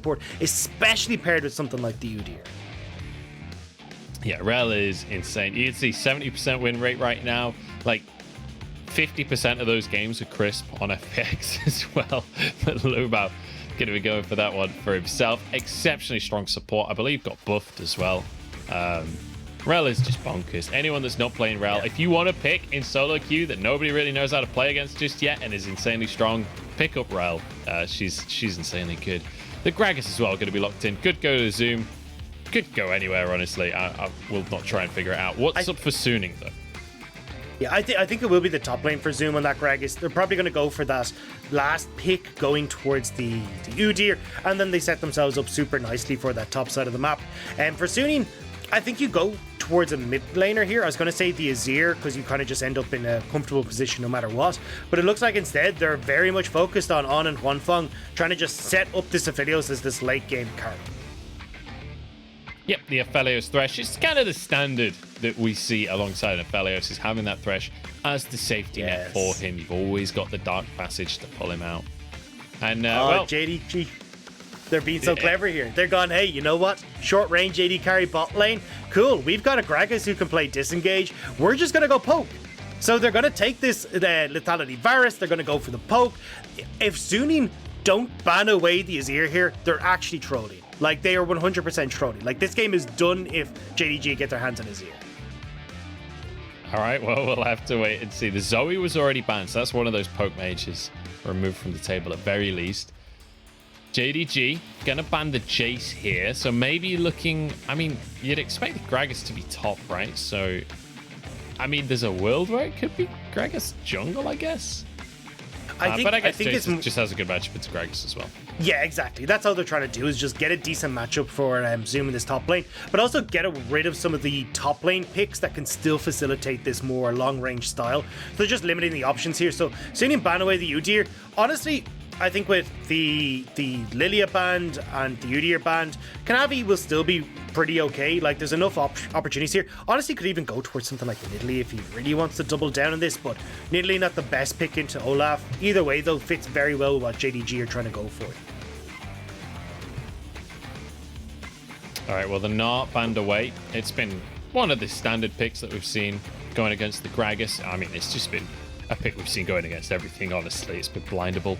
support, especially paired with something like the Udyr. Yeah, Rell is insane. You can see 70% win rate right now. Like 50% of those games are crisp on FPX as well. But LvMao going to be going for that one for himself. Exceptionally strong support. I believe got buffed as well. Rell is just bonkers. Anyone that's not playing Rell, if you want to pick in solo queue that nobody really knows how to play against just yet and is insanely strong, pick up Rell. She's insanely good. The Gragas as well going to be locked in. Could go to Zoom. Could go anywhere, honestly. I will not try and figure it out. What's up for Suning, though? Yeah, I think it will be the top lane for Zoom on that Gragas. They're probably going to go for that last pick going towards the Udyr, and then they set themselves up super nicely for that top side of the map. And for Suning, I think you go towards a mid laner here. I was going to say the Azir, because you kind of just end up in a comfortable position no matter what. But it looks like instead they're very much focused on and Huanfeng, trying to just set up this Aphelios as this late game card. Yep, the Aphelios Thresh. It's kind of the standard that we see alongside Aphelios, is having that Thresh as the safety net for him. You've always got the Dark Passage to pull him out. And, well, JDG. They're being so clever here. They're gone, hey, you know what? Short range AD carry bot lane. Cool, we've got a Gragas who can play disengage. We're just going to go poke. So they're going to take this Lethality Varus. They're going to go for the poke. If Suning don't ban away the Azir here, they're actually trolling. Like, they are 100% trolling. Like, this game is done if JDG get their hands on Azir. All right, well, we'll have to wait and see. The Zoe was already banned, so that's one of those poke mages removed from the table at very least. JDG gonna ban the Jace here, so maybe looking... I mean, you'd expect Gragas to be top, right? So, I mean, there's a world where it could be Gragas jungle, I guess. But I guess Jace just has a good matchup against Gragas as well. Yeah, exactly. That's all they're trying to do, is just get a decent matchup for Zoom in this top lane, but also get rid of some of the top lane picks that can still facilitate this more long-range style. So they're just limiting the options here. So Suning ban away the Udyr. Honestly, I think with the Lilia band and the Udyr band, Kanavi will still be pretty okay. Like, there's enough opportunities here. Honestly, could even go towards something like Nidalee if he really wants to double down on this, but Nidalee not the best pick into Olaf. Either way, though, fits very well with what JDG are trying to go for. All right, well, the Gnar banned away. It's been one of the standard picks that we've seen going against the Gragas. I mean, it's just been a pick we've seen going against everything, honestly. It's been blindable.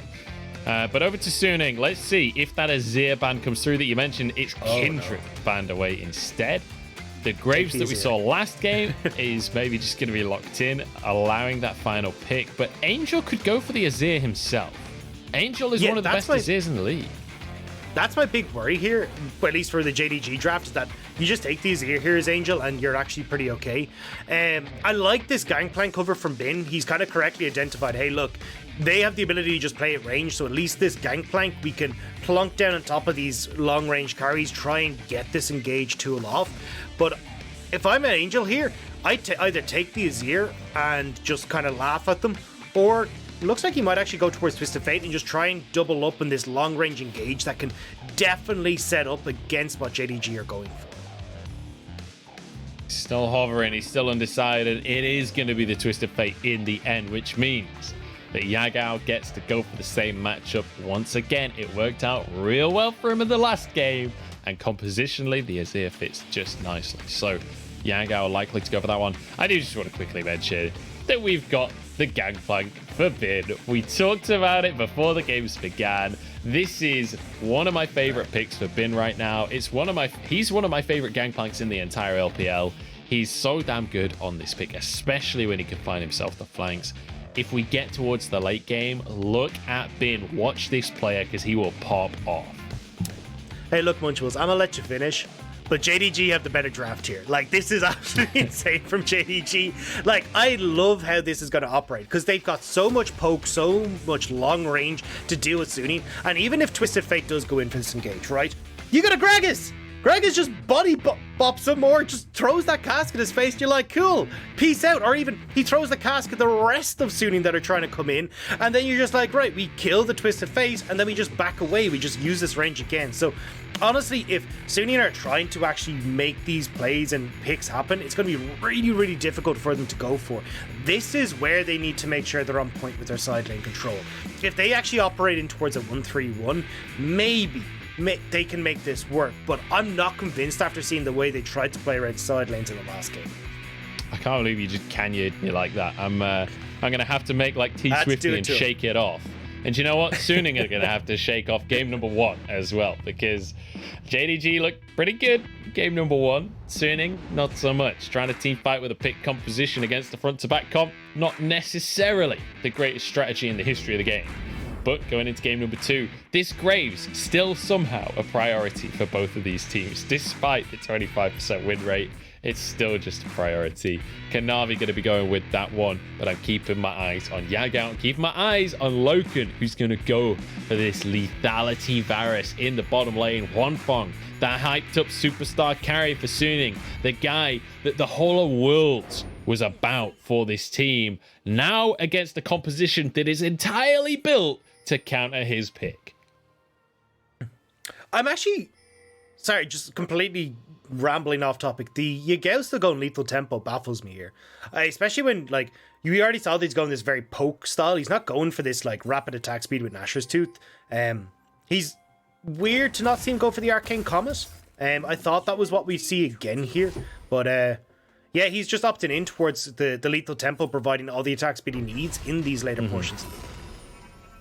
But over to Suning. Let's see if that Azir ban comes through that you mentioned. It's Kindred banned away instead. The Graves that we saw last game is maybe just going to be locked in, allowing that final pick. But Angel could go for the Azir himself. Angel is one of the best Azirs in the league. That's my big worry here, at least for the JDG draft, is that you just take these here as Angel and you're actually pretty okay. I like this Gangplank cover from Bin. He's kind of correctly identified, hey, look, they have the ability to just play at range, so at least this Gangplank, we can plunk down on top of these long-range carries, try and get this engage tool off. But if I'm an Angel here, I either take the Azir and just kind of laugh at them, or looks like he might actually go towards Twisted Fate and just try and double up in this long-range engage that can definitely set up against what JDG are going for. Still hovering, he's still undecided. It is going to be the Twisted Fate in the end, which means that Yagao gets to go for the same matchup once again. It worked out real well for him in the last game, and compositionally, the Azir fits just nicely. So Yagao likely to go for that one. I do just want to quickly mention that we've got the Gangplank for Bin. We talked about it before the games began. This is one of my favorite picks for Bin right now. He's one of my favorite Gangplanks in the entire LPL. He's so damn good on this pick, especially when he can find himself the flanks. If we get towards the late game, look at Bin. Watch this player, because he will pop off. Hey, look, Munchwills, I'm gonna let you finish, but JDG have the better draft here. Like, this is absolutely insane from JDG. Like, I love how this is going to operate, because they've got so much poke, so much long range to deal with Suning. And even if Twisted Fate does go in for this engage, right? You got a Gragas! Gragas just body bops him, or just throws that cask in his face. And you're like, cool, peace out. Or even he throws the cask at the rest of Suning that are trying to come in. And then you're just like, right, we kill the Twisted Fate, and then we just back away. We just use this range again. So honestly, if Suning are trying to actually make these plays and picks happen, it's going to be really, really difficult for them to go for. This is where they need to make sure they're on point with their side lane control. If they actually operate in towards a 1-3-1, maybe they can make this work, but I'm not convinced after seeing the way they tried to play around side lanes in the last game. I can't believe you just canyon me like that. I'm gonna have to make like T Swifty and shake it off. And you know what? Suning are gonna have to shake off game number 1 as well, because JDG looked pretty good game number 1. Suning, not so much. Trying to team fight with a pick composition against the front to back comp, not necessarily the greatest strategy in the history of the game. But going into game number 2, this Graves still somehow a priority for both of these teams, despite the 25% win rate. It's still just a priority. Kanavi going to be going with that one, but I'm keeping my eyes on Yagao. I'm keeping my eyes on Loken, who's going to go for this lethality Varus in the bottom lane. Huanfeng, that hyped up superstar carry for Suning, the guy that the whole of Worlds was about for this team, now against a composition that is entirely built to counter his pick. I'm actually, sorry, just completely rambling off topic. The Yagao still going lethal tempo baffles me here, especially when, like, you already saw that he's going this very poke style. He's not going for this like rapid attack speed with Nashor's Tooth. He's weird to not see him go for the Arcane Comet. I thought that was what we see again here, but yeah, he's just opting in towards the lethal tempo, providing all the attack speed he needs in these later portions.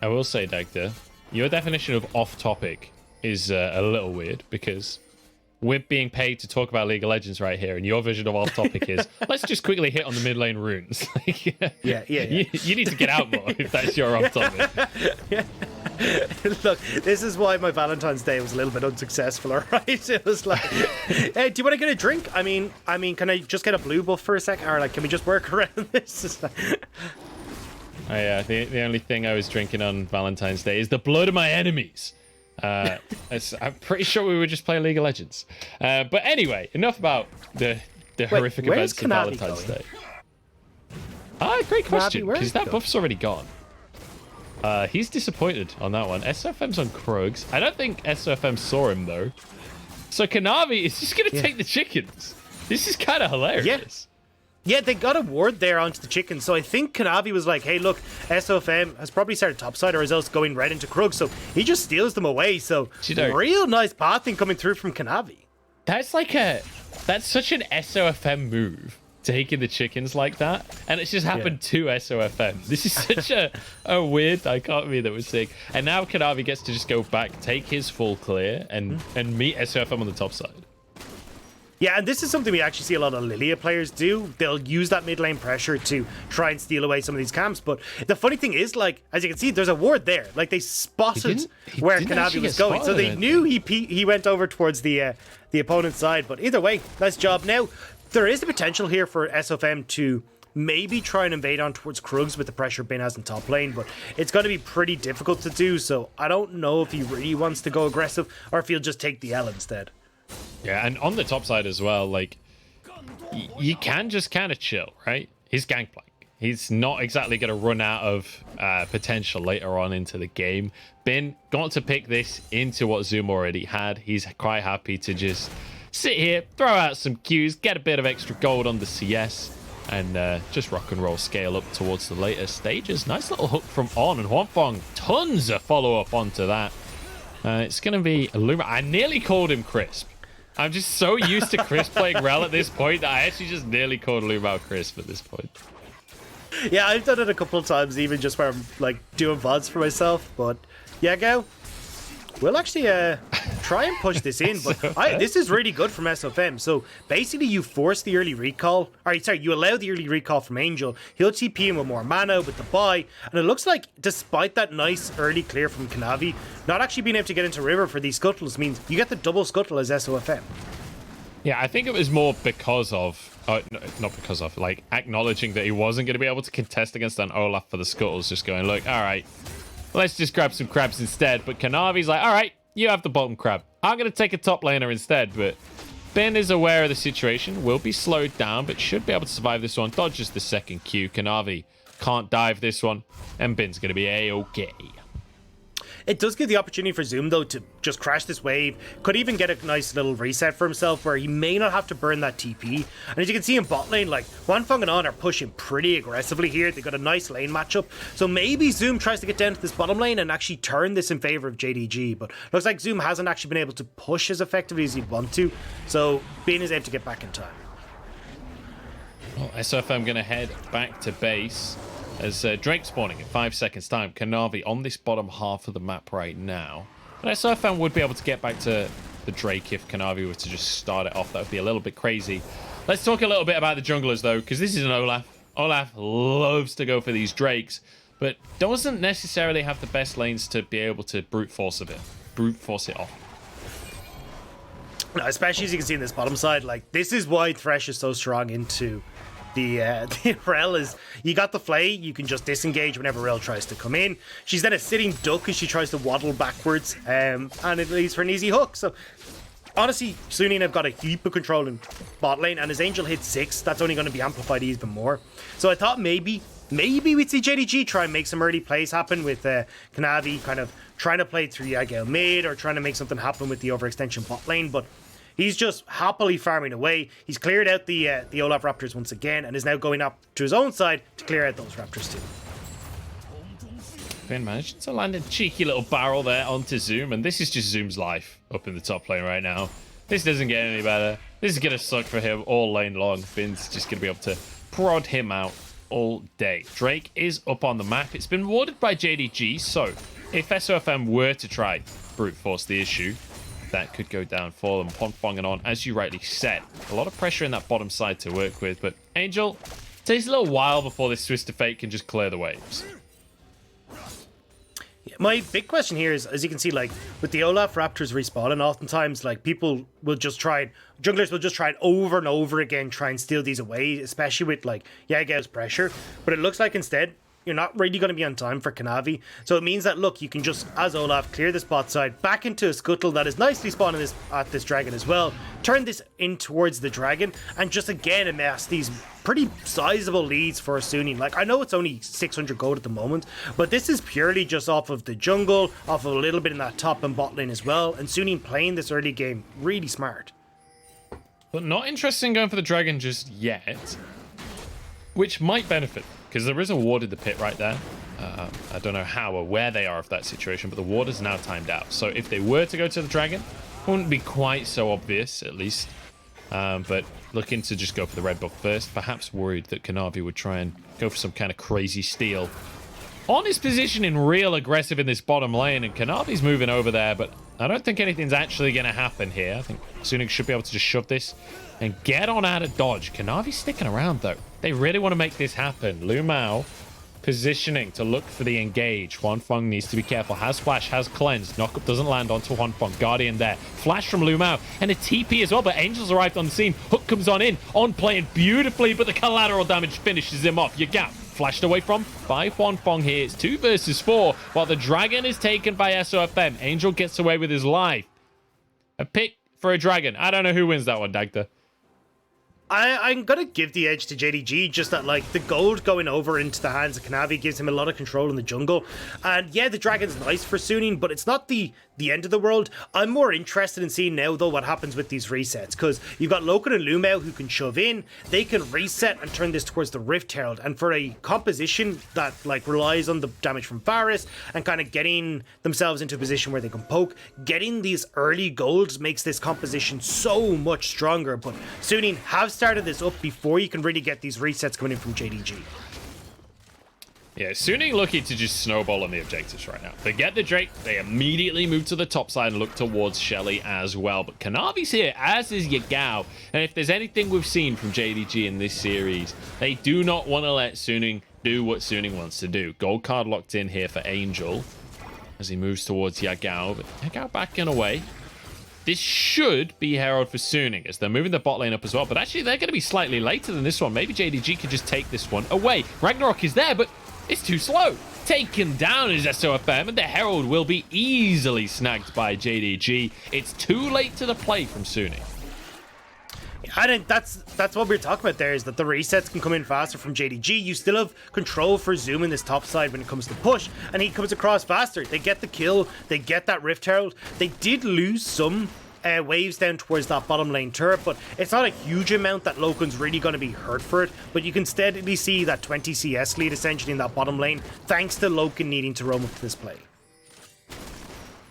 I will say, Dagda, your definition of off topic is a little weird, because we're being paid to talk about League of Legends right here, and your vision of off topic is let's just quickly hit on the mid lane runes. Yeah. You need to get out more if that's your off topic. Yeah. Look, this is why my Valentine's Day was a little bit unsuccessful, all right? It was like, hey, do you want to get a drink? I mean, can I just get a blue buff for a second? Or like, can we just work around this? Yeah, the only thing I was drinking on Valentine's Day is the blood of my enemies. I'm pretty sure we were just playing League of Legends. But anyway, enough about the horrific events of Valentine's Day. Great question, because that buff's already gone. He's disappointed on that one. SofM's on Krugs. I don't think SofM saw him, though. So Kanavi is just going to take the chickens. This is kind of hilarious. Yeah, they got a ward there onto the chicken, so I think Kanavi was like, hey, look, SofM has probably started topside or is else going right into Krug, so he just steals them away, so real nice pathing coming through from Kanavi. That's such an SofM move, taking the chickens like that, and it's just happened to SofM. This is such a weird dichotomy that we're seeing. And now Kanavi gets to just go back, take his full clear, and meet SofM on the top side. Yeah, and this is something we actually see a lot of Lilia players do. They'll use that mid lane pressure to try and steal away some of these camps. But the funny thing is, like, as you can see, there's a ward there. Like, they spotted where Kanavi was going. So they knew he went over towards the opponent's side. But either way, nice job. Now, there is the potential here for SofM to maybe try and invade on towards Krugs with the pressure Bin has in top lane. But it's going to be pretty difficult to do. So I don't know if he really wants to go aggressive or if he'll just take the L instead. Yeah, and on the top side as well, like, you can just kind of chill, right? He's Gangplank. He's not exactly going to run out of potential later on into the game. Bin got to pick this into what Zoom already had. He's quite happy to just sit here, throw out some Qs, get a bit of extra gold on the CS, and just rock and roll, scale up towards the later stages. Nice little hook from On, and Huanfeng, tons of follow-up onto that. It's going to be Illuma. I nearly called him Crisp. I'm just so used to Crisp playing Rell at this point that I actually just nearly called LvMao Crisp at this point. Yeah, I've done it a couple of times, even just where I'm like doing VODs for myself. But Yagao, we'll actually try and push this in. But this is really good from SofM. So basically, you force the early recall. You allow the early recall from Angel. He'll TP in with more mana with the buy. And it looks like, despite that nice early clear from Kanavi, not actually being able to get into River for these scuttles means you get the double scuttle as SofM. Yeah, I think it was more because of, not because of, like, acknowledging that he wasn't going to be able to contest against an Olaf for the scuttles, just going, look, all right, let's just grab some crabs instead. But Kanavi's like, all right, you have the bottom crab. I'm going to take a top laner instead. But Ben is aware of the situation, will be slowed down, but should be able to survive this one. Dodges the second Q. Kanavi can't dive this one, and Ben's going to be A-okay. It does give the opportunity for Zoom, though, to just crash this wave. Could even get a nice little reset for himself where he may not have to burn that TP. And as you can see in bot lane, like, Huanfeng and On are pushing pretty aggressively here. They got a nice lane matchup. So maybe Zoom tries to get down to this bottom lane and actually turn this in favor of JDG. But looks like Zoom hasn't actually been able to push as effectively as he'd want to. So Bean is able to get back in time. Well, SofM going to head back to base as Drake spawning in 5 seconds time. Kanavi on this bottom half of the map right now. But SofM would be able to get back to the Drake if Kanavi were to just start it off. That would be a little bit crazy. Let's talk a little bit about the junglers though, because this is an Olaf. Olaf loves to go for these Drakes, but doesn't necessarily have the best lanes to be able to brute force it off. No, especially as you can see in this bottom side, like, this is why Thresh is so strong into the Rell. Is you got the Flay, you can just disengage whenever Rell tries to come in. She's then a sitting duck as she tries to waddle backwards, and it leads for an easy hook. So honestly, Sunin have got a heap of control in bot lane, and his Angel hits 6. That's only going to be amplified even more. So I thought maybe we'd see JDG try and make some early plays happen with Kanavi kind of trying to play through Yagao mid or trying to make something happen with the overextension bot lane, but he's just happily farming away. He's cleared out the Olaf Raptors once again and is now going up to his own side to clear out those Raptors too. Ben managed to land a cheeky little barrel there onto Zoom, and this is just Zoom's life up in the top lane right now. This doesn't get any better. This is going to suck for him all lane long. Finn's just going to be able to prod him out all day. Drake is up on the map. It's been warded by JDG, so if SofM were to try brute force the issue, that could go down for them. Huanfeng and On, as you rightly said, a lot of pressure in that bottom side to work with, but Angel, it takes a little while before this Twist of Fate can just clear the waves. My big question here is, as you can see, like, with the Olaf Raptors respawning, oftentimes, like, people will just try, junglers will just try it over and over again, try and steal these away, especially with, like, Yagao's pressure. But it looks like instead, you're not really going to be on time for Kanavi. So it means that, look, you can just, as Olaf, clear this bot side back into a scuttle that is nicely spawning at this dragon as well. Turn this in towards the dragon and just again amass these pretty sizable leads for Sunin. Like, I know it's only 600 gold at the moment, but this is purely just off of the jungle, off of a little bit in that top and bot lane as well. And Sunin playing this early game really smart. But not interested in going for the dragon just yet, which might benefit, because there is a ward in the pit right there. I don't know how or where they are of that situation, but the ward is now timed out. So if they were to go to the dragon, it wouldn't be quite so obvious, at least. But looking to just go for the red buff first, perhaps worried that Kanavi would try and go for some kind of crazy steal. On his positioning, real aggressive in this bottom lane, and Kanavi's moving over there, but I don't think anything's actually going to happen here. I think Sunik should be able to just shove this and get on out of dodge. Kanavi's sticking around, though. They really want to make this happen. LvMao positioning to look for the engage. Huanfeng needs to be careful. Has flash, has cleanse. Knockup doesn't land onto Huanfeng. Guardian there. Flash from LvMao and a TP as well, but Angel's arrived on the scene. Hook comes on in. On playing beautifully, but the collateral damage finishes him off. Yagao flashed away from by Huanfeng here. It's 2 versus 4, while the dragon is taken by SofM. Angel gets away with his life. A pick for a dragon. I don't know who wins that one, Dagda. I'm going to give the edge to JDG, just that, like, the gold going over into the hands of Kanavi gives him a lot of control in the jungle. And yeah, the dragon's nice for Sunin, but it's not the end of the world. I'm more interested in seeing now, though, what happens with these resets, because you've got Loken and LvMao who can shove in, they can reset and turn this towards the Rift Herald. And for a composition that, like, relies on the damage from Varus and kind of getting themselves into a position where they can poke, getting these early golds makes this composition so much stronger. But Sunin have started this up before you can really get these resets coming in from JDG. Yeah, Suning looking to just snowball on the objectives right now. They get the Drake, they immediately move to the top side and look towards Shelly as well. But Kanavi's here, as is Yagao. And if there's anything we've seen from JDG in this series, they do not want to let Suning do what Suning wants to do. Gold card locked in here for Angel as he moves towards Yagao. But Yagao backing away. This should be Herald for Suning as they're moving the bot lane up as well. But actually, they're going to be slightly later than this one. Maybe JDG could just take this one away. Ragnarok is there, but it's too slow. Taken down is SofM, and the Herald will be easily snagged by JDG. It's too late to the play from Suning. I think that's what we're talking about there, is that the resets can come in faster from JDG. You still have control for Zoom in this top side when it comes to push, and he comes across faster. They get the kill, they get that Rift Herald. They did lose some waves down towards that bottom lane turret, but it's not a huge amount that Loken's really going to be hurt for it. But you can steadily see that 20 CS lead essentially in that bottom lane, thanks to Loken needing to roam up to this play.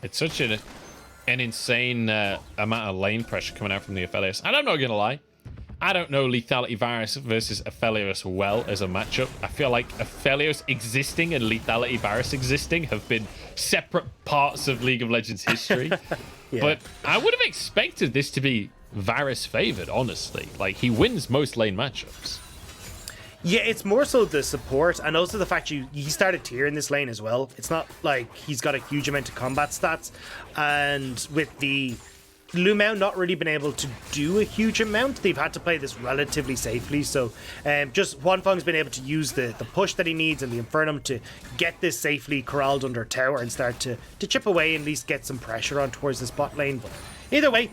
It's such an insane amount of lane pressure coming out from the Aphelios. And I'm not going to lie, I don't know Lethality Varus versus Aphelios well as a matchup. I feel like Aphelios existing and Lethality Varus existing have been separate parts of League of Legends history. Yeah. But I would have expected this to be Varus favored, honestly. Like, he wins most lane matchups. Yeah, it's more so the support, and also the fact he started tier in this lane as well. It's not like he's got a huge amount of combat stats, and with the LvMao not really been able to do a huge amount, they've had to play this relatively safely. So just Huanfeng's been able to use the push that he needs and the Infernum to get this safely corralled under tower and start to chip away and at least get some pressure on towards the spot lane. But either way,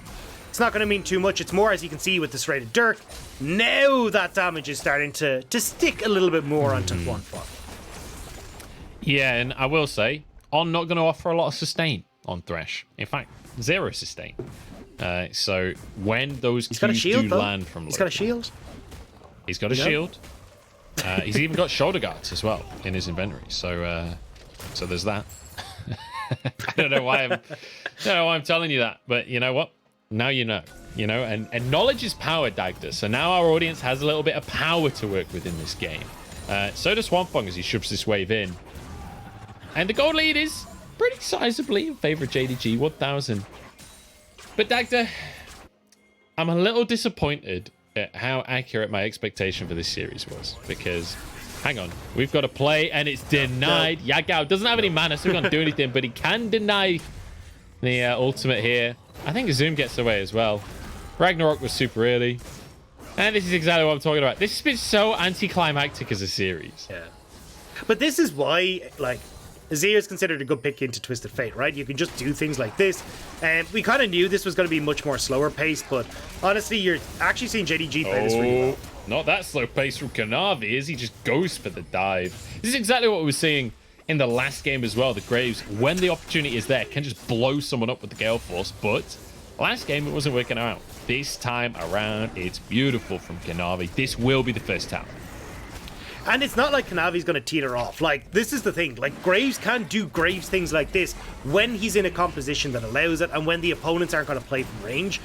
it's not going to mean too much. It's more, as you can see with this rated Dirk, now that damage is starting to stick a little bit more onto Huanfeng. Yeah, and I will say, I'm not going to offer a lot of sustain on Thresh. In fact, 0 sustain. So when those Qs do land from Loken... He's got a shield. He's got a shield. He's even got shoulder guards as well in his inventory. So so there's that. I don't know why I'm telling you that, but you know what? Now you know. You know, and knowledge is power, Dagda. So now our audience has a little bit of power to work with in this game. So does Huanfeng as he shoves this wave in. And the gold lead is pretty sizably in favor of JDG, 1,000. But Dagda, I'm a little disappointed at how accurate my expectation for this series was. Because, hang on, we've got a play and it's denied. Yagao doesn't have any mana, so he can't do anything, but he can deny the ultimate here. I think Zoom gets away as well. Ragnarok was super early. And this is exactly what I'm talking about. This has been so anticlimactic as a series. Yeah. But this is why, like, Azir is considered a good pick into Twisted Fate, right? You can just do things like this. And we kind of knew this was going to be much more slower paced, but honestly, you're actually seeing JDG play this really well. Not that slow pace from Kanavi, is he just goes for the dive. This is exactly what we were seeing in the last game as well. The Graves, when the opportunity is there, can just blow someone up with the Gale Force, but last game it wasn't working out. This time around, it's beautiful from Kanavi. This will be the first tower. And it's not like Kanavi's going to teeter off. Like, this is the thing. Like, Graves can do Graves things like this when he's in a composition that allows it and when the opponents aren't going to play from range.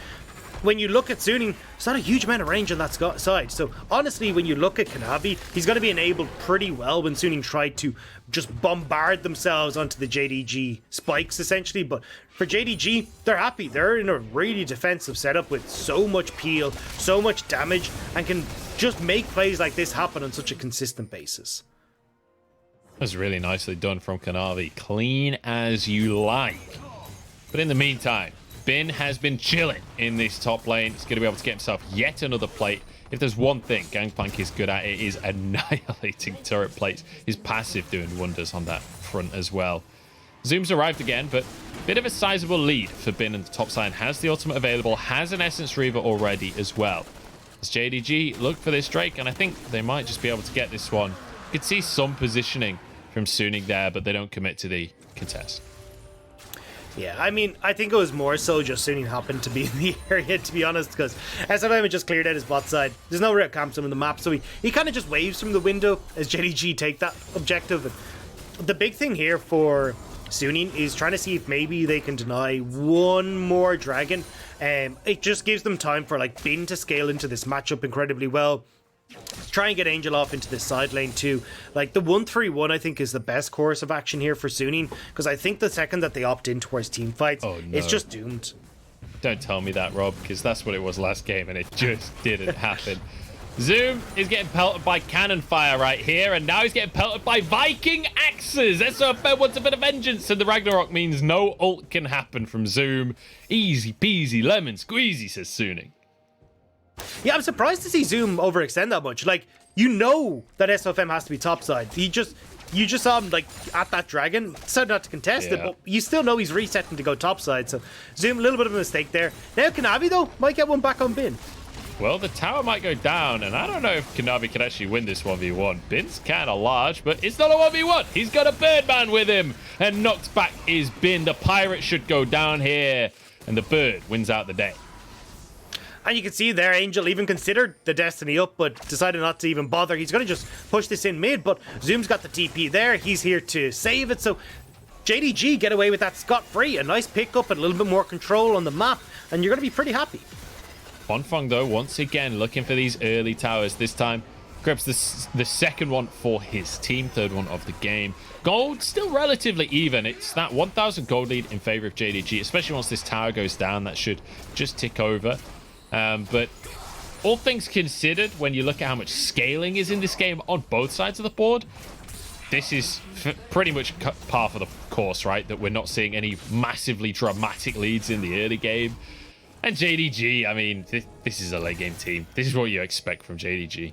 When you look at Suning, there's not a huge amount of range on that side. So, honestly, when you look at Kanavi, he's going to be enabled pretty well when Suning tried to just bombard themselves onto the JDG spikes, essentially. But for JDG, they're happy. They're in a really defensive setup with so much peel, so much damage, and can just make plays like this happen on such a consistent basis. That's really nicely done from Kanavi. Clean as you like. But in the meantime, Bin has been chilling in this top lane. He's going to be able to get himself yet another plate. If there's one thing Gangplank is good at, it is annihilating turret plates. His passive doing wonders on that front as well. Zoom's arrived again, but a bit of a sizable lead for Bin in the top side. Has the ultimate available, has an Essence Reaver already as well. As JDG look for this Drake, and I think they might just be able to get this one. You could see some positioning from Suning there, but they don't commit to the contest. Yeah, I mean, I think it was more so just Suning happened to be in the area, to be honest, because SofM had just cleared out his bot side. There's no real camps on the map, so he kind of just waves from the window as JDG take that objective. And the big thing here for Suning is trying to see if maybe they can deny one more dragon. It just gives them time for like Bin to scale into this matchup incredibly well. Try and get Angel off into this side lane too. Like the 1-3-1 I think is the best course of action here for Suning, because I think the second that they opt in towards team fights, it's just doomed. Don't tell me that, Rob, because that's what it was last game and it just didn't happen. Zoom is getting pelted by cannon fire right here, and now he's getting pelted by Viking axes. SofM wants a bit of vengeance, and the Ragnarok means no ult can happen from Zoom. Easy peasy lemon squeezy, says Suning. Yeah, I'm surprised to see Zoom overextend that much. Like, you know that SofM has to be topside. You just saw him like at that dragon, decided not to contest it, but you still know he's resetting to go topside. So Zoom, a little bit of a mistake there. Now Kanavi though might get one back on Bin. well, the tower might go down, and I don't know if Kanavi can actually win this 1v1. Bin's kind of large, but it's not a 1v1. He's got a Birdman with him, and knocked back is Bin. The pirate should go down here, and the bird wins out the day. And you can see there, Angel even considered the Destiny up, but decided not to even bother. He's going to just push this in mid, but Zoom's got the TP there. He's here to save it, so JDG get away with that scot-free. A nice pickup and a little bit more control on the map, and you're going to be pretty happy. Huanfeng, though, once again, looking for these early towers. This time, grabs the second one for his team, third one of the game. Gold still relatively even. It's that 1,000 gold lead in favor of JDG, especially once this tower goes down. That should just tick over. But all things considered, when you look at how much scaling is in this game on both sides of the board, this is pretty much par for the course, right? That we're not seeing any massively dramatic leads in the early game. And JDG, I mean, this is a late game team. This is what you expect from JDG.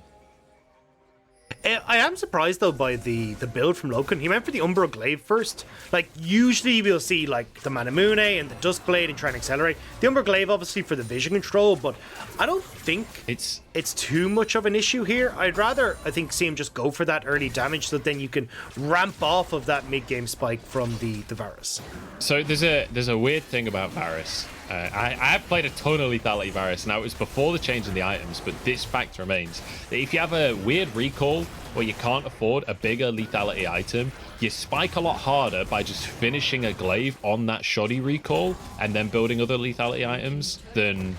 I am surprised though by the build from Loken. He went for the Umbral Glaive first. Like usually we'll see like the Manamune and the Duskblade and try and accelerate. The Umbral Glaive obviously for the vision control, but I don't think it's too much of an issue here. I'd rather, I think, see him just go for that early damage so that then you can ramp off of that mid game spike from the Varus. So there's a weird thing about Varus. I have played a ton of lethality Varus. Now, it was before the change in the items, but this fact remains that if you have a weird recall where you can't afford a bigger lethality item, you spike a lot harder by just finishing a glaive on that shoddy recall and then building other lethality items than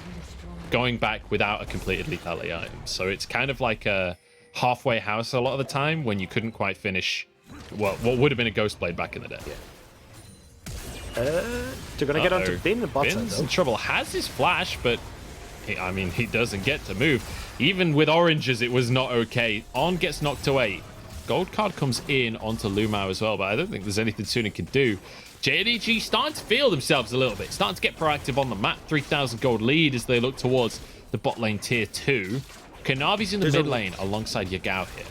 going back without a completed lethality item. So it's kind of like a halfway house a lot of the time when you couldn't quite finish what would have been a Ghost Blade back in the day. Yeah. They're going to get onto Bin and bot side, Bin's though. in trouble. Has his flash, but he doesn't get to move. Even with oranges, it was not okay. On gets knocked away. Gold card comes in onto LvMao as well, but I don't think there's anything Suning can do. JDG starting to feel themselves a little bit. Starting to get proactive on the map. 3,000 gold lead as they look towards the bot lane tier 2. Kanavi's in the mid lane alongside Yagao here.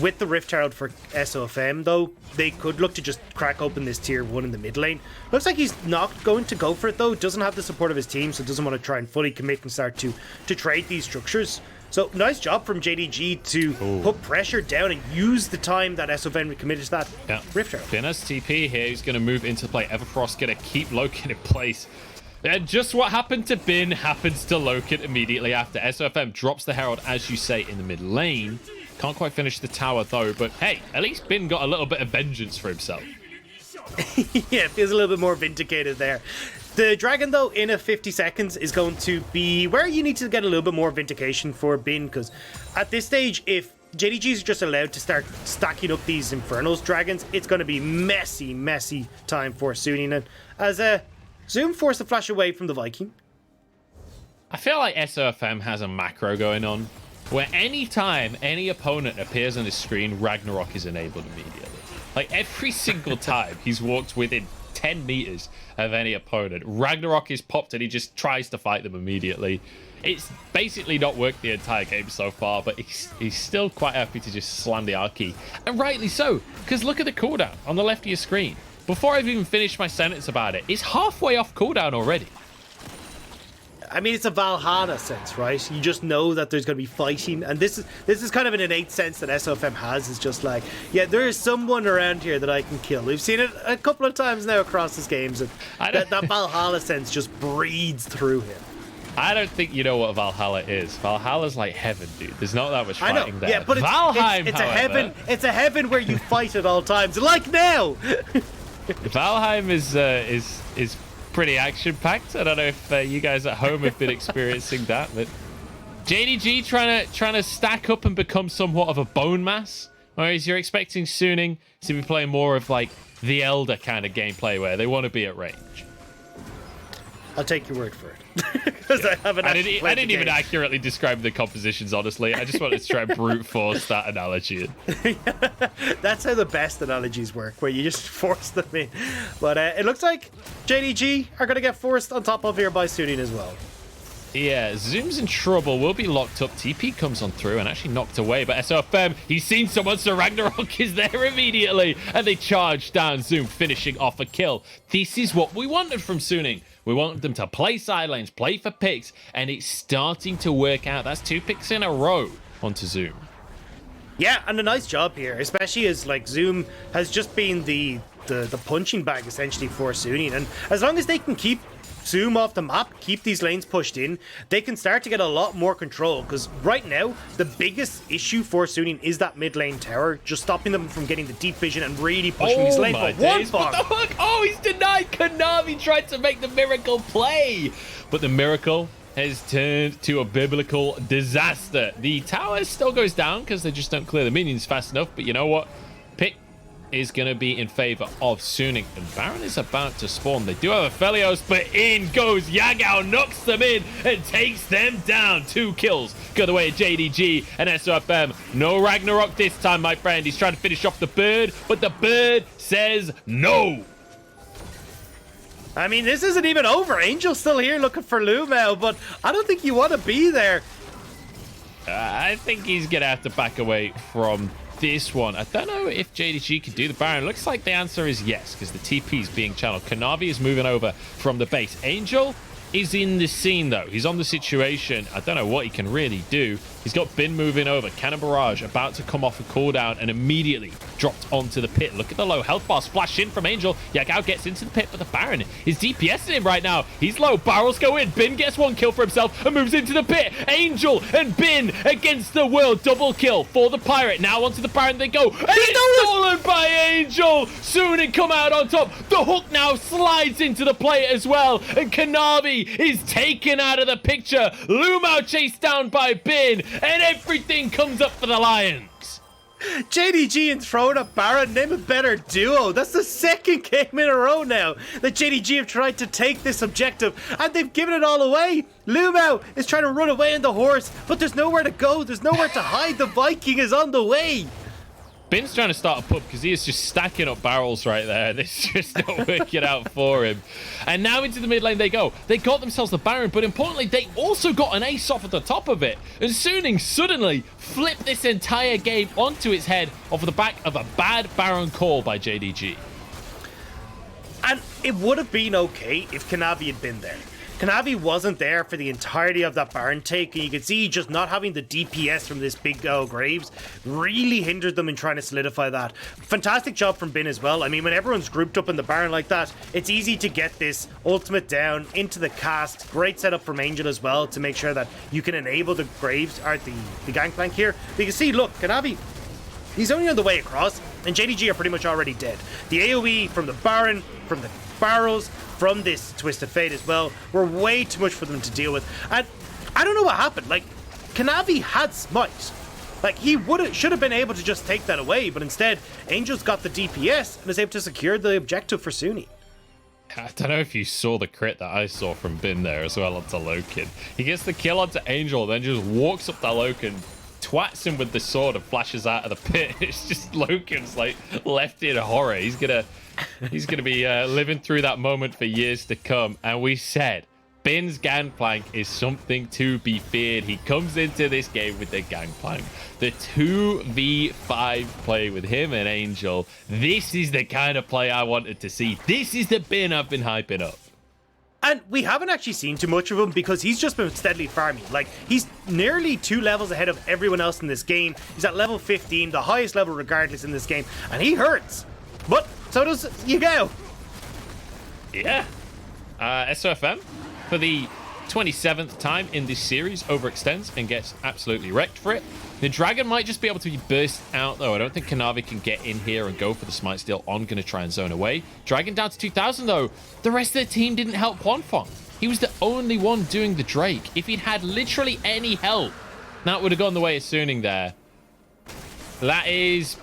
With the Rift Herald for SofM, though, they could look to just crack open this tier 1 in the mid lane. Looks like he's not going to go for it, though. Doesn't have the support of his team, so doesn't want to try and fully commit and start to trade these structures. So, nice job from JDG to put pressure down and use the time that SofM committed to that Rift Herald. Bin has TP here. He's going to move into play. Everfrost going to keep Loken in place. And just what happened to Bin happens to Loken immediately after. SofM drops the Herald, as you say, in the mid lane. Can't quite finish the tower, though. But, hey, at least Bin got a little bit of vengeance for himself. Yeah, feels a little bit more vindicated there. The Dragon, though, in a 50 seconds is going to be where you need to get a little bit more vindication for Bin, because at this stage, if JDG is just allowed to start stacking up these Infernals Dragons, it's going to be messy time for Suning. And as Zoom forced the flash away from the Viking. I feel like SofM has a macro going on, where anytime any opponent appears on the screen, Ragnarok is enabled immediately. Like every single time he's walked within 10 meters of any opponent, Ragnarok is popped and he just tries to fight them immediately. It's basically not worked the entire game so far, but he's still quite happy to just slam the R key. And rightly so, because look at the cooldown on the left of your screen. Before I've even finished my sentence about it, it's halfway off cooldown already. I mean, it's a Valhalla sense, right? You just know that there's going to be fighting, and this is kind of an innate sense that SofM has. It's just like, yeah, there is someone around here that I can kill. We've seen it a couple of times now across his games, and that Valhalla sense just breathes through him. I don't think you know what Valhalla is. Valhalla's like heaven, dude. There's not that much fighting there. Yeah, but Valheim, it's a heaven. It's a heaven where you fight at all times, like now. Valheim is pretty action-packed. I don't know if you guys at home have been experiencing that, but JDG trying to stack up and become somewhat of a bone mass, whereas you're expecting Suning to be playing more of like the Elder kind of gameplay where they want to be at range. I'll take your word for it. Because I didn't even accurately describe the compositions, honestly. I just wanted to try and brute force that analogy in. That's how the best analogies work, where you just force them in. But it looks like JDG are going to get forced on top of here by Suning as well. Yeah, Zoom's in trouble. Will be locked up. TP comes on through and actually knocked away. But SofM, he's seen someone, so Ragnarok is there immediately. And they charge down. Zoom finishing off a kill. This is what we wanted from Suning. We want them to play side lanes, play for picks, and it's starting to work out. That's 2 picks in a row onto Zoom. Yeah, and a nice job here, especially as like Zoom has just been the punching bag essentially for Sunni. And as long as they can keep Zoom off the map, keep these lanes pushed in, they can start to get a lot more control, because right now the biggest issue for Sunni is that mid lane tower, just stopping them from getting the deep vision and really pushing these lanes. But what the fuck? Oh, he's denied. Kanavi tried to make the miracle play, but the miracle has turned to a biblical disaster. The tower still goes down because they just don't clear the minions fast enough, but you know what? Pick is going to be in favor of Sunni, and Baron is about to spawn. They do have Aphelios, but in goes Yagao, knocks them in and takes them down. 2 kills go the way of JDG and SofM. No Ragnarok this time, my friend. He's trying to finish off the bird, but the bird says no. I mean, this isn't even over. Angel's still here looking for LvMao, but I don't think you want to be there. I think he's going to have to back away from this one. I don't know if JDG can do the Baron. Looks like the answer is yes, because the TP is being channeled. Kanavi is moving over from the base. Angel is in the scene, though. He's on the situation. I don't know what he can really do. He's got Bin moving over. Cannon Barrage about to come off a cooldown and immediately dropped onto the pit. Look at the low health bar. Splash in from Angel. Yagao gets into the pit, but the Baron is DPSing him right now. He's low. Barrels go in. Bin gets 1 kill for himself and moves into the pit. Angel and Bin against the world. Double kill for the Pirate. Now onto the Baron they go. And it's stolen by Angel. Soon it come out on top. The hook now slides into the plate as well. And Kanavi is taken out of the picture. LvMao chased down by Bin. And everything comes up for the Lions. JDG and throwing up Baron, name a better duo. That's the second game in a row now that JDG have tried to take this objective, and they've given it all away. LvMao is trying to run away on the horse, but there's nowhere to go. There's nowhere to hide. The Viking is on the way. Bin's trying to start a pub because he is just stacking up barrels right there. This is just not working out for him. And now into the mid lane they go. They got themselves the Baron, but importantly, they also got an ace off at the top of it. And Suning suddenly flipped this entire game onto its head off of the back of a bad Baron call by JDG. And it would have been okay if Kanavi had been there. Kanavi wasn't there for the entirety of that Baron take, and you can see just not having the DPS from this big Graves really hindered them in trying to solidify that. Fantastic job from Bin as well. I mean, when everyone's grouped up in the Baron like that, it's easy to get this ultimate down into the cast. Great setup from Angel as well to make sure that you can enable the Graves, or the Gangplank here. But you can see, look, Kanavi, he's only on the way across, and JDG are pretty much already dead. The AoE from the Baron, from the Barrows, from this Twisted Fate as well, were way too much for them to deal with. And I don't know what happened. Like, Kanavi had Smite. Like, he should have been able to just take that away, but instead, Angel's got the DPS and is able to secure the objective for Sunni. I don't know if you saw the crit that I saw from Bin there as well onto Loken. He gets the kill onto Angel, then just walks up to Loken, twats him with the sword and flashes out of the pit. It's just Loken's like left in horror. He's gonna be living through that moment for years to come. And we said Bin's Gangplank is something to be feared. He comes into this game with the Gangplank, the 2v5 play with him and Angel. This is the kind of play I wanted to see. This is the Bin I've been hyping up. And we haven't actually seen too much of him because he's just been steadily farming. Like, he's nearly 2 levels ahead of everyone else in this game. He's at level 15, the highest level regardless in this game, and he hurts. But so does Yagao. Yeah. SofM, for the 27th time in this series, overextends and gets absolutely wrecked for it. The Dragon might just be able to be burst out, though. I don't think Kanavi can get in here and go for the Smite Steal on. Going to try and zone away. Dragon down to 2,000, though. The rest of the team didn't help Huanfeng. He was the only one doing the Drake. If he'd had literally any help, that would have gone the way of Suning there. That is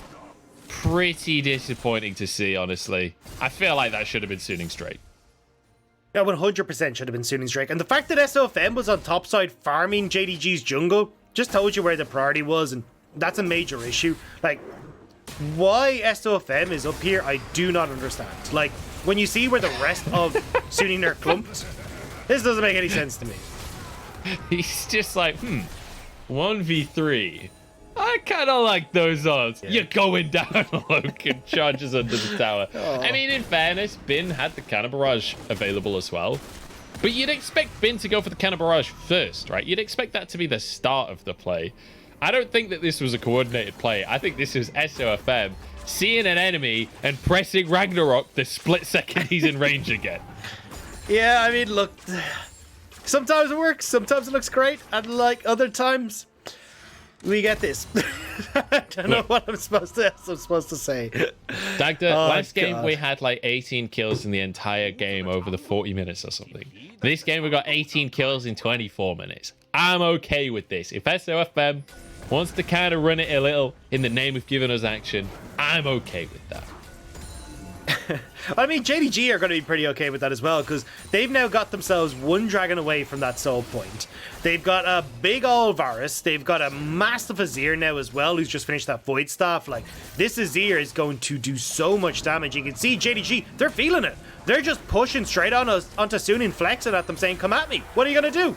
pretty disappointing to see, honestly. I feel like that should have been Suning's Drake. Yeah, 100% should have been Suning's Drake. And the fact that SofM was on top side farming JDG's jungle just told you where the priority was, and that's a major issue. Like, why SofM is up here, I do not understand. Like, when you see where the rest of Suning are clumped, this doesn't make any sense to me. He's just like, 1v3. I kind of like those odds. Yeah. You're going down, Loken charges under the tower. Oh. I mean, in fairness, Bin had the Cannon Barrage available as well. But you'd expect Bin to go for the cannon barrage first, right? You'd expect that to be the start of the play. I don't think that this was a coordinated play. I think this was SofM seeing an enemy and pressing Ragnarok the split second he's in range again. Yeah, I mean, look, sometimes it works, sometimes it looks great, and like other times, we get this. I don't know what I'm supposed to say. Dagda, last game we had like 18 kills in the entire game over the 40 minutes or something. This game we got 18 kills in 24 minutes. I'm okay with this. If SofM wants to kind of run it a little in the name of giving us action, I'm okay with that. I mean, JDG are going to be pretty okay with that as well, because they've now got themselves one dragon away from that soul point. They've got a big old Varus. They've got a massive Azir now as well, who's just finished that Void Staff. Like, this Azir is going to do so much damage. You can see JDG, they're feeling it. They're just pushing straight on us, onto Sunin, flexing at them, saying, come at me. What are you going to do?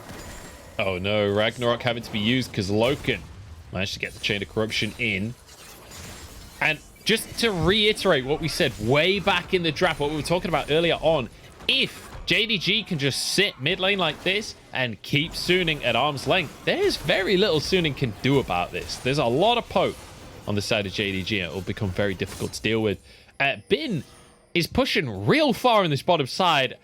Oh no, Ragnarok having to be used because Loken managed to get the Chain of Corruption in. And just to reiterate what we said way back in the draft, what we were talking about earlier on, if JDG can just sit mid lane like this and keep Suning at arm's length, there's very little Suning can do about this. There's a lot of poke on the side of JDG, and it will become very difficult to deal with. Bin is pushing real far in this bottom side,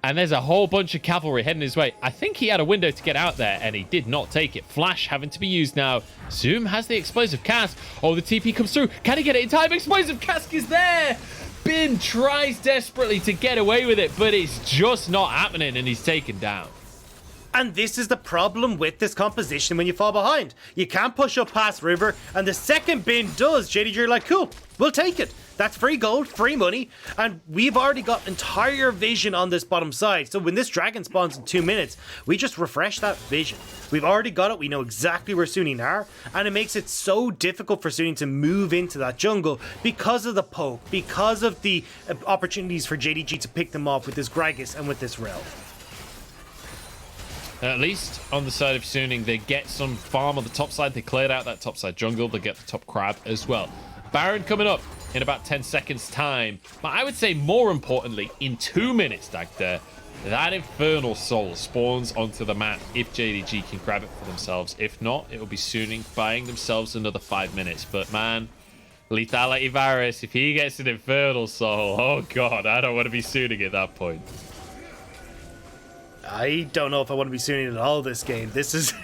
and there's a whole bunch of cavalry heading his way. I think he had a window to get out there, and he did not take it. Flash having to be used now. Zoom has the explosive cast. Oh, the TP comes through. Can he get it in time? Explosive cast is there. Bin tries desperately to get away with it, but it's just not happening, and he's taken down. And this is the problem with this composition when you fall behind. You can't push up past river, and the second Bin does, JDG are like, cool, we'll take it. That's free gold, free money, and we've already got entire vision on this bottom side. So when this dragon spawns in 2 minutes, we just refresh that vision. We've already got it, we know exactly where Suning are, and it makes it so difficult for Suning to move into that jungle because of the poke, because of the opportunities for JDG to pick them off with this Gragas and with this Rell. At least on the side of Suning, they get some farm on the top side. They cleared out that top side jungle. They get the top crab as well. Baron coming up in about 10 seconds time. But I would say more importantly, in 2 minutes, Dagda, that Infernal Soul spawns onto the map if JDG can grab it for themselves. If not, it will be Suning buying themselves another 5 minutes. But man, Lethality Varus, if he gets an Infernal Soul, oh god, I don't want to be Suning at that point. I don't know if I want to be Suning at all this game. This is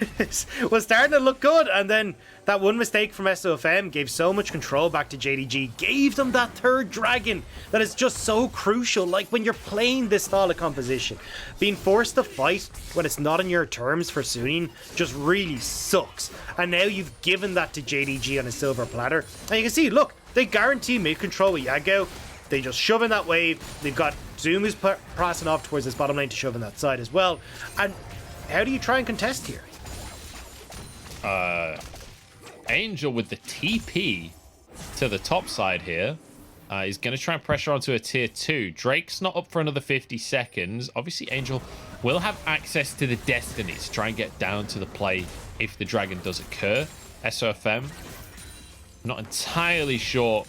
was starting to look good, and then that one mistake from SofM gave so much control back to JDG, gave them that third dragon that is just so crucial. Like when you're playing this style of composition, being forced to fight when it's not on your terms for Suning just really sucks. And now you've given that to JDG on a silver platter, and you can see, look, they guarantee mid control with Yagao. They just shove in that wave. They've got Zoom who's passing off towards this bottom lane to shove in that side as well. And how do you try and contest here? Angel with the TP to the top side here. He's going to try and pressure onto a tier 2. Drake's not up for another 50 seconds. Obviously, Angel will have access to the Destiny to try and get down to the play if the dragon does occur. SofM, not entirely sure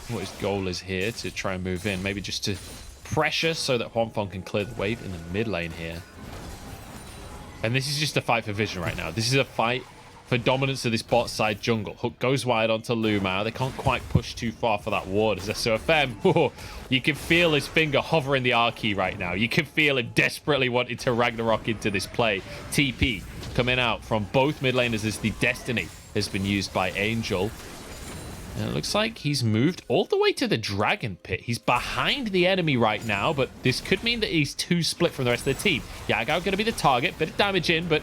what his goal is here to try and move in. Maybe just to pressure so that Huanfeng can clear the wave in the mid lane here. And this is just a fight for vision right now. This is a fight for dominance of this bot side jungle. Hook goes wide onto LvMao. They can't quite push too far for that ward. As SofM, you can feel his finger hovering the R key right now. You can feel him desperately wanting to Ragnarok into this play. TP coming out from both mid laners as the Destiny has been used by Angel. And it looks like he's moved all the way to the Dragon Pit. He's behind the enemy right now, but this could mean that he's too split from the rest of the team. Yagao going to be the target. Bit of damage in, but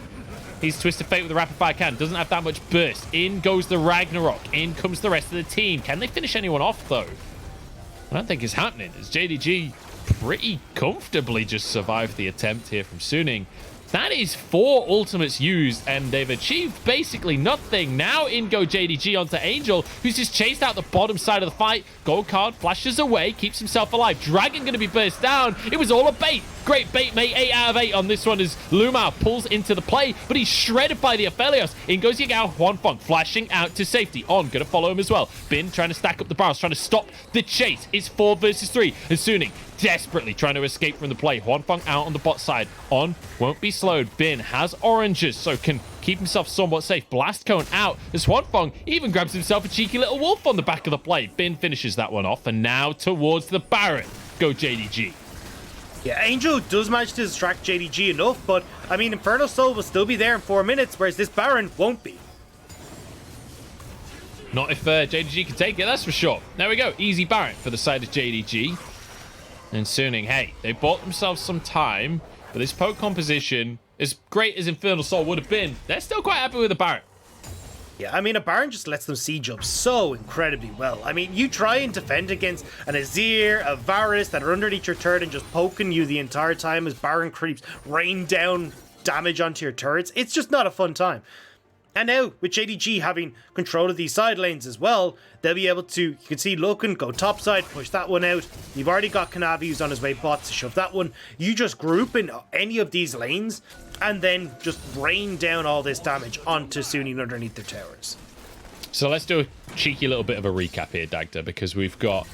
he's Twisted Fate with a rapid fire cannon. Doesn't have that much burst. In goes the Ragnarok. In comes the rest of the team. Can they finish anyone off, though? I don't think it's happening, as JDG pretty comfortably just survived the attempt here from Suning. That is 4 ultimates used, and they've achieved basically nothing. Now in go JDG onto Angel, who's just chased out the bottom side of the fight. Gold card flashes away, keeps himself alive. Dragon going to be burst down. It was all a bait. Great bait, mate. 8 out of 8 on this one as LvMao pulls into the play, but he's shredded by the Aphelios. In goes Yagao. Huanfeng flashing out to safety. On, gonna follow him as well. Bin trying to stack up the barrels, trying to stop the chase. It's 4 versus 3. And Suning desperately trying to escape from the play. Huanfeng out on the bot side. On, won't be slowed. Bin has oranges, so can keep himself somewhat safe. Blast cone out as Huanfeng even grabs himself a cheeky little wolf on the back of the play. Bin finishes that one off, and now towards the Baron. Go JDG. Yeah, Angel does manage to distract JDG enough, but I mean, Infernal Soul will still be there in 4 minutes, whereas this Baron won't be. Not if JDG can take it, that's for sure. There we go. Easy Baron for the side of JDG. And Suning, hey, they bought themselves some time, but this poke composition, as great as Infernal Soul would have been, they're still quite happy with the Baron. Yeah, I mean, a Baron just lets them siege up so incredibly well. I mean, you try and defend against an Azir, a Varus that are underneath your turret and just poking you the entire time as Baron creeps rain down damage onto your turrets. It's just not a fun time. And now, with JDG having control of these side lanes as well, they'll be able to, you can see Loken go topside, push that one out. You've already got Kanavi who's on his way bot to shove that one. You just group in any of these lanes and then just rain down all this damage onto Suning underneath their towers. So let's do a cheeky little bit of a recap here, Dagda, because we've got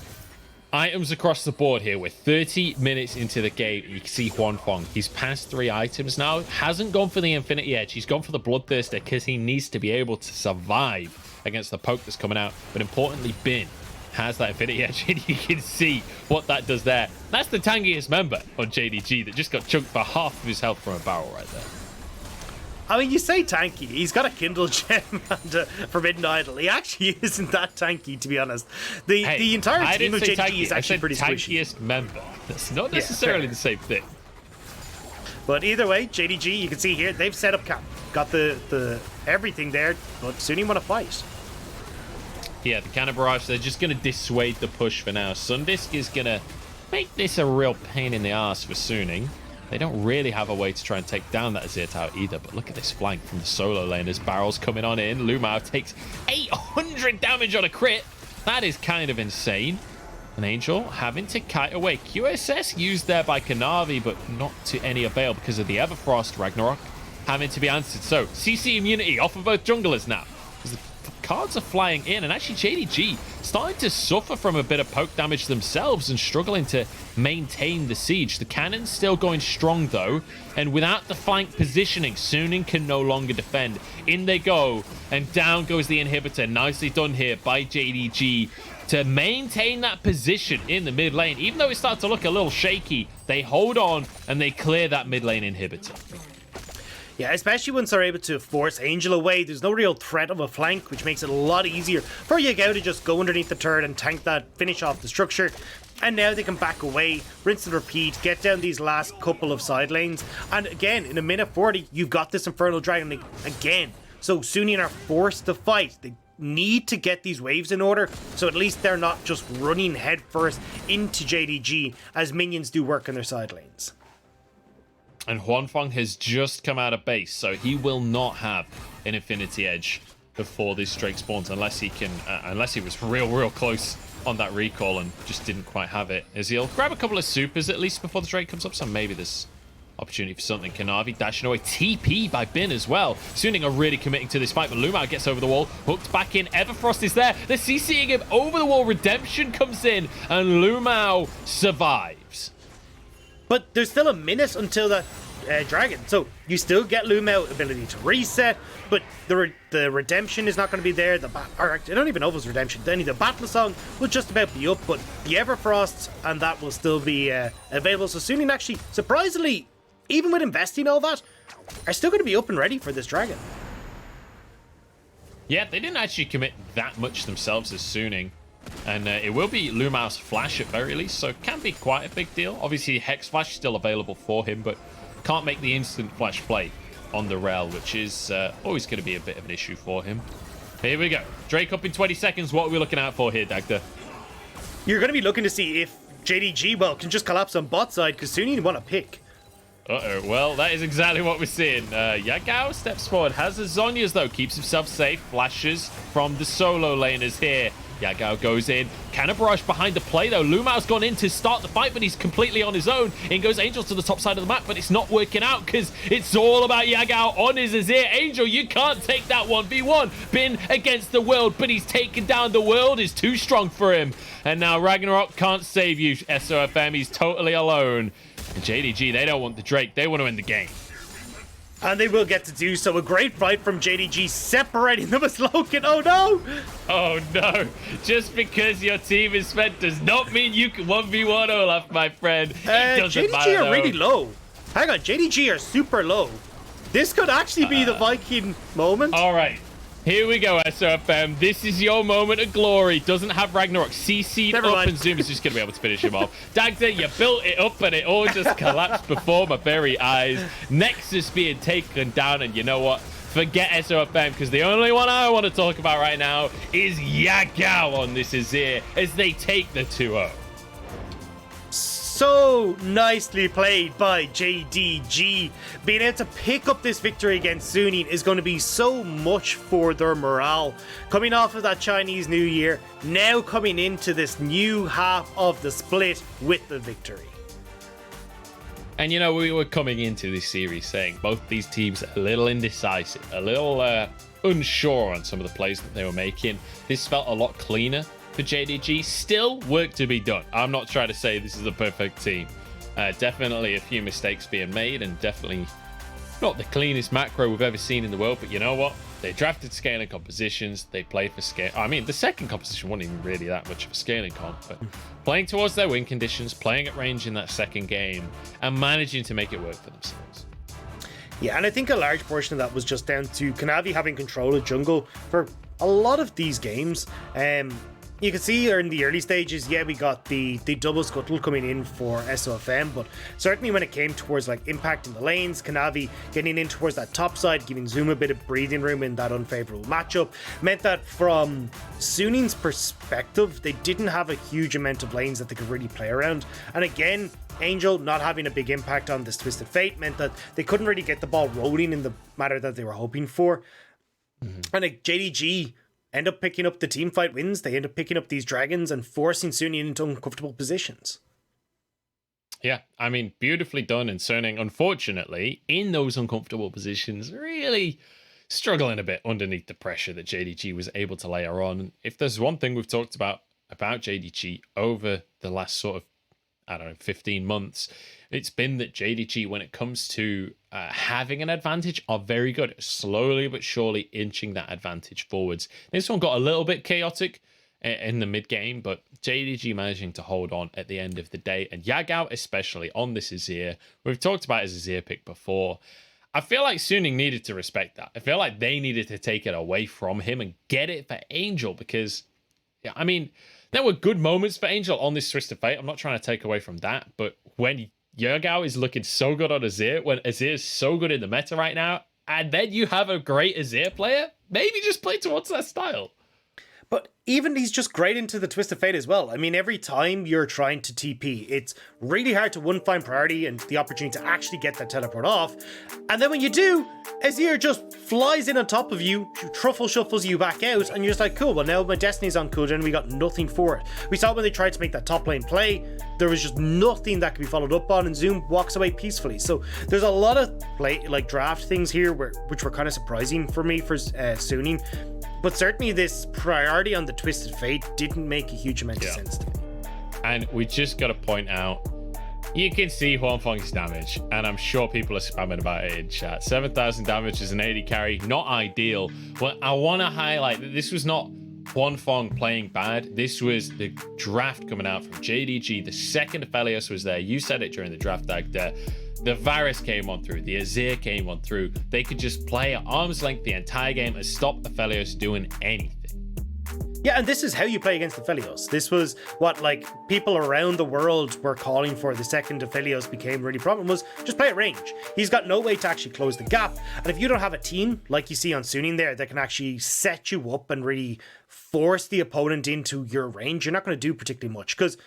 items across the board here. We're 30 minutes into the game. You can see Huanfeng. He's passed 3 items now. Hasn't gone for the Infinity Edge. He's gone for the Bloodthirster because he needs to be able to survive against the poke that's coming out. But importantly, Bin has that Infinity Edge, and you can see what that does there. That's the tankiest member on JDG that just got chunked for half of his health from a barrel right there. I mean, you say tanky. He's got a Kindle Gem and a Forbidden Idol. He actually isn't that tanky, to be honest. The entire team of JDG tanky. is actually pretty squishy. Tankiest member. That's not necessarily the same thing. But either way, JDG, you can see here, they've set up camp. Got the everything there, but Suning want to fight. Yeah, the Cannon Barrage, they're just going to dissuade the push for now. Sundisk is going to make this a real pain in the ass for Suning. They don't really have a way to try and take down that Azir tower either, but look at this flank from the solo lane as Barrel's coming on in. LvMao takes 800 damage on a crit. That is kind of insane. An Angel having to kite away. QSS used there by Kanavi, but not to any avail because of the Everfrost. Ragnarok having to be answered. So, CC immunity off of both junglers now. The cards are flying in, and actually JDG starting to suffer from a bit of poke damage themselves and struggling to maintain the siege. The cannon's still going strong though, and without the flank positioning, Suning can no longer defend. In they go, and down goes the inhibitor. Nicely done here by JDG to maintain that position in the mid lane. Even though it starts to look a little shaky, they hold on and they clear that mid lane inhibitor. Yeah, especially once they're able to force Angel away. There's no real threat of a flank, which makes it a lot easier for Yagao to just go underneath the turret and tank that, finish off the structure. And now they can back away, rinse and repeat, get down these last couple of side lanes. And again, in a minute 40, you've got this Infernal Dragon again. So Suning are forced to fight. They need to get these waves in order, so at least they're not just running headfirst into JDG as minions do work in their side lanes. And Huanfeng has just come out of base, so he will not have an Infinity Edge before this Drake spawns, unless he can, unless he was real close on that recall and just didn't quite have it. As he'll grab a couple of supers at least before the Drake comes up, so maybe there's opportunity for something. Kanavi dashing away, TP by Bin as well. Suning are really committing to this fight, but LvMao gets over the wall, hooked back in. Everfrost is there. They're CCing him over the wall. Redemption comes in, and LvMao survives. But there's still a minute until that dragon, so you still get LvMao ability to reset, but the redemption is not going to be there. I don't even know if it was redemption. Then the battle song will just about be up, but the Everfrost and that will still be available. So Suning actually, surprisingly, even with investing all that, are still going to be up and ready for this dragon. Yeah, they didn't actually commit that much themselves as Suning. And it will be LvMao's flash at very least, so it can be quite a big deal. Obviously, Hex Flash still available for him, but can't make the instant flash play on the Rell, which is always going to be a bit of an issue for him. Here we go. Drake up in 20 seconds. What are we looking out for here, Dagda? You're going to be looking to see if JDG, well, can just collapse on bot side, because Suning want to pick. Uh-oh. Well, that is exactly what we're seeing. Yagao steps forward, has the Zhonya's though, keeps himself safe, flashes from the solo laners here. Yagao goes in. Kind of barrage behind the play, though. LvMao's gone in to start the fight, but he's completely on his own. In goes Angel to the top side of the map, but it's not working out because it's all about Yagao on his Azir. Angel, you can't take that 1v1. Been against the world, but he's taken down the world. Is too strong for him. And now Ragnarok can't save you, SofM. He's totally alone. And JDG, they don't want the Drake. They want to win the game. And they will get to do so. A great fight from JDG, separating them as Loken. Oh, no! Oh, no. Just because your team is spent does not mean you can 1v1 Olaf, my friend. JDG are really low. Hang on, JDG are super low. This could actually be the Viking moment. All right. Here we go, SofM. This is your moment of glory. Doesn't have Ragnarok CC'd up, and Zoom is just going to be able to finish him off. Dagda, you built it up, and it all just collapsed before my very eyes. Nexus being taken down, and you know what? Forget SofM, because the only one I want to talk about right now is Yagao on this Azir as they take the 2-0. So nicely played by JDG. Being able to pick up this victory against Suning is going to be so much for their morale. Coming off of that Chinese New Year, now coming into this new half of the split with the victory. And you know, we were coming into this series saying both these teams a little indecisive, a little unsure on some of the plays that they were making. This felt a lot cleaner for JDG. Still work to be done. I'm not trying to say this is a perfect team. Definitely a few mistakes being made, and definitely not the cleanest macro we've ever seen in the world. But you know what? They drafted scaling compositions. They played for scale. I mean, the second composition wasn't even really that much of a scaling comp, but playing towards their win conditions, playing at range in that second game, and managing to make it work for themselves. Yeah, and I think a large portion of that was just down to Kanavi having control of jungle for a lot of these games. You can see in the early stages, yeah, we got the double scuttle coming in for SofM, but certainly when it came towards like impacting the lanes, Kanavi getting in towards that top side, giving Zoom a bit of breathing room in that unfavorable matchup, meant that from Suning's perspective, they didn't have a huge amount of lanes that they could really play around. And again, Angel not having a big impact on this Twisted Fate meant that they couldn't really get the ball rolling in the manner that they were hoping for. And like JDG end up picking up the team fight wins. They end up picking up these dragons and forcing Suning into uncomfortable positions. Yeah, I mean, beautifully done. And Suning, unfortunately, in those uncomfortable positions, really struggling a bit underneath the pressure that JDG was able to layer on. If there's one thing we've talked about JDG over the last sort of, I don't know, 15 months, it's been that JDG, when it comes to having an advantage, are very good, slowly but surely inching that advantage forwards. This one got a little bit chaotic in the mid game, but JDG managing to hold on at the end of the day, and Yagao especially on this Azir. We've talked about his Azir pick before. I feel like Suning needed to respect that. I feel like they needed to take it away from him and get it for Angel, because, yeah, I mean, there were good moments for Angel on this Twisted Fate. I'm not trying to take away from that, but when Yagao is looking so good on Azir, when Azir is so good in the meta right now, and then you have a great Azir player, maybe just play towards that style. But even he's just great into the Twisted Fate as well. I mean, every time you're trying to TP, it's really hard to find priority and the opportunity to actually get that teleport off. And then when you do, Azir just flies in on top of you, truffle shuffles you back out, and you're just like, cool, well now my Destiny's on cooldown, we got nothing for it. We saw when they tried to make that top lane play, there was just nothing that could be followed up on, and Zoom walks away peacefully. So there's a lot of draft things here which were kind of surprising for me for Suning. But certainly this priority on the Twisted Fate didn't make a huge amount of sense to me. And we just got to point out, you can see Huanfeng's damage, and I'm sure people are spamming about it in chat. 7,000 damage as an AD carry, not ideal. But I want to highlight that this was not Huanfeng playing bad. This was the draft coming out from JDG. The second Aphelios was there. You said it during the draft, Dagda. The Varus came on through. The Azir came on through. They could just play at arm's length the entire game and stop Aphelios doing anything. Yeah, and this is how you play against Aphelios. This was what people around the world were calling for the second Aphelios became really problem, was just play at range. He's got no way to actually close the gap. And if you don't have a team like you see on Suning there that can actually set you up and really force the opponent into your range, you're not going to do particularly much. Because,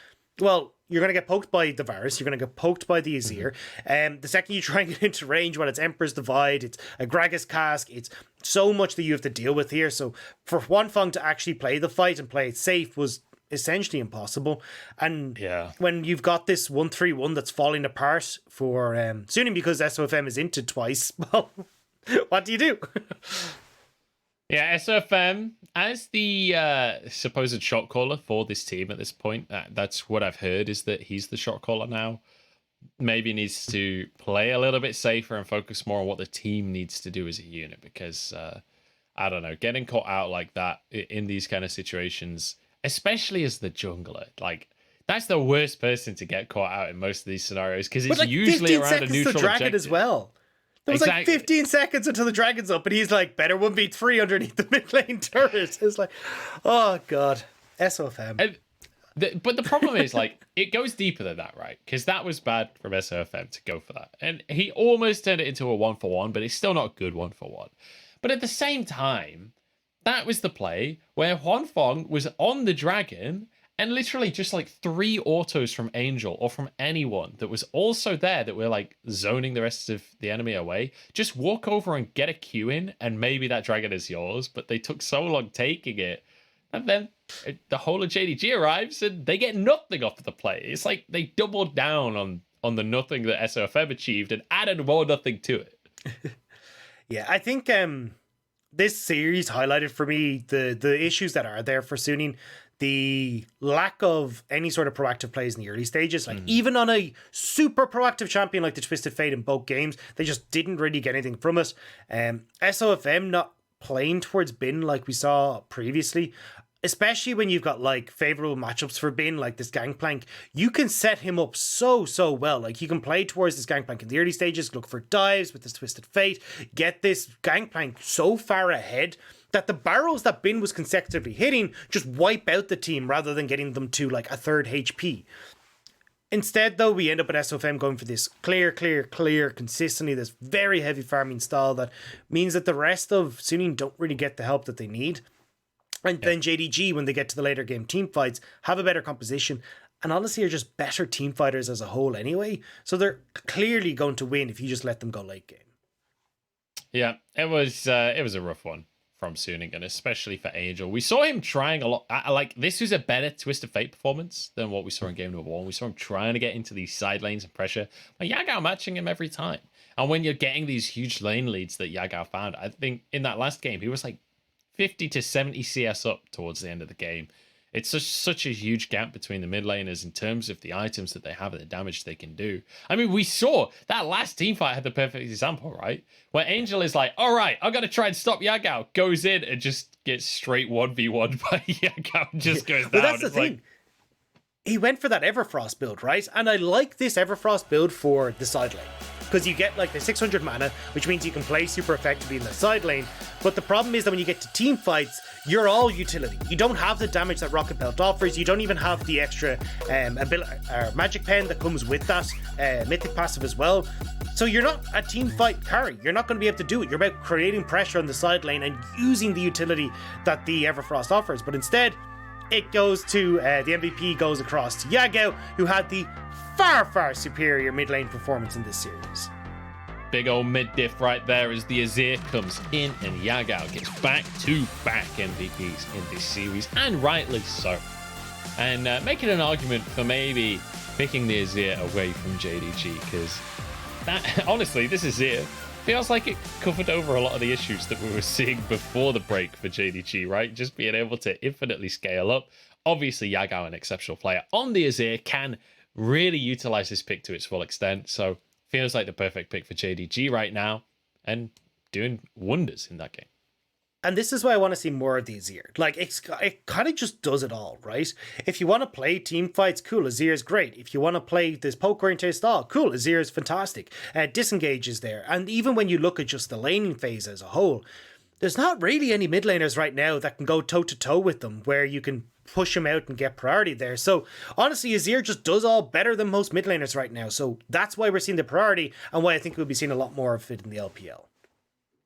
well, you're going to get poked by the Varus, you're going to get poked by the Azir. The second you try and get into range, well, it's Emperor's Divide, it's a Gragas cask, it's so much that you have to deal with here. So for Huanfeng to actually play the fight and play it safe was essentially impossible. And when you've got this 1-3-1 that's falling apart for Suning because SofM is into twice, well, what do you do? Yeah, SofM, as the supposed shot caller for this team at this point, that's what I've heard, is that he's the shot caller now. Maybe needs to play a little bit safer and focus more on what the team needs to do as a unit, because, I don't know, getting caught out like that in these kind of situations, especially as the jungler, like, that's the worst person to get caught out in most of these scenarios, because it's like usually around a neutral dragon as well. There was like 15 seconds until the dragon's up, and he's like, better 1v3 underneath the mid lane turret. It's like, oh god, SofM. But the problem is, like, it goes deeper than that, right? Because that was bad from SofM to go for that. And he almost turned it into a 1-for-1, but it's still not a good 1-for-1. But at the same time, that was the play where Huanfeng was on the dragon and literally just like 3 autos from Angel or from anyone that was also there that were like zoning the rest of the enemy away. Just walk over and get a Q in and maybe that dragon is yours. But they took so long taking it. And then the whole of JDG arrives and they get nothing off of the play. It's like they doubled down on the nothing that SofM achieved and added more nothing to it. Yeah, I think this series highlighted for me the issues that are there for Suning. The lack of any sort of proactive plays in the early stages, like even on a super proactive champion like the Twisted Fate in both games, they just didn't really get anything from it. SofM not playing towards Bin like we saw previously, especially when you've got like favorable matchups for Bin, like this Gangplank, you can set him up so well. Like you can play towards this Gangplank in the early stages, look for dives with this Twisted Fate, get this Gangplank so far ahead that the barrels that Bin was consecutively hitting just wipe out the team rather than getting them to like a third HP. Instead, though, we end up at SofM going for this clear, consistently, this very heavy farming style that means that the rest of Suning don't really get the help that they need. And then JDG, when they get to the later game team fights, have a better composition and honestly are just better team fighters as a whole anyway. So they're clearly going to win if you just let them go late game. Yeah, it was a rough one from Suning, and especially for Angel. We saw him trying a lot. Like, this was a better Twisted Fate performance than what we saw in game number 1. We saw him trying to get into these side lanes and pressure. Like, Yagao matching him every time. And when you're getting these huge lane leads that Yagao found, I think in that last game, he was like 50 to 70 CS up towards the end of the game. It's such a huge gap between the mid laners in terms of the items that they have and the damage they can do. I mean, we saw that last team fight had the perfect example, right? Where Angel is like, all right, I've got to try and stop Yagao. Goes in and just gets straight 1v1 by Yagao and just goes down. But that's the thing. He went for that Everfrost build, right? And I like this Everfrost build for the side lane, because you get like the 600 mana, which means you can play super effectively in the side lane. But the problem is that when you get to team fights, you're all utility. You don't have the damage that Rocket Belt offers. You don't even have the extra magic pen that comes with that mythic passive as well. So you're not a team fight carry. You're not going to be able to do it. You're about creating pressure on the side lane and using the utility that the Everfrost offers. But instead, it goes to the MVP goes across to Yagao, who had the far superior mid lane performance in this series. Big old mid diff right there as the Azir comes in and Yagao gets back-to-back MVPs in this series, and rightly so. And making an argument for maybe picking the Azir away from JDG, because that honestly, this Azir feels like it covered over a lot of the issues that we were seeing before the break for JDG, right? Just being able to infinitely scale up. Obviously, Yagao, an exceptional player on the Azir, can really utilize this pick to its full extent. So feels like the perfect pick for JDG right now and doing wonders in that game. And this is why I want to see more of the Azir. Like, it kind of just does it all, right? If you want to play team fights, cool, Azir is great. If you want to play this poke-oriented style, cool, Azir is fantastic. Disengage is there. And even when you look at just the laning phase as a whole, there's not really any mid laners right now that can go toe-to-toe with them, where you can push him out and get priority there. So honestly, Azir just does all better than most mid laners right now. So that's why we're seeing the priority and why I think we'll be seeing a lot more of it in the LPL.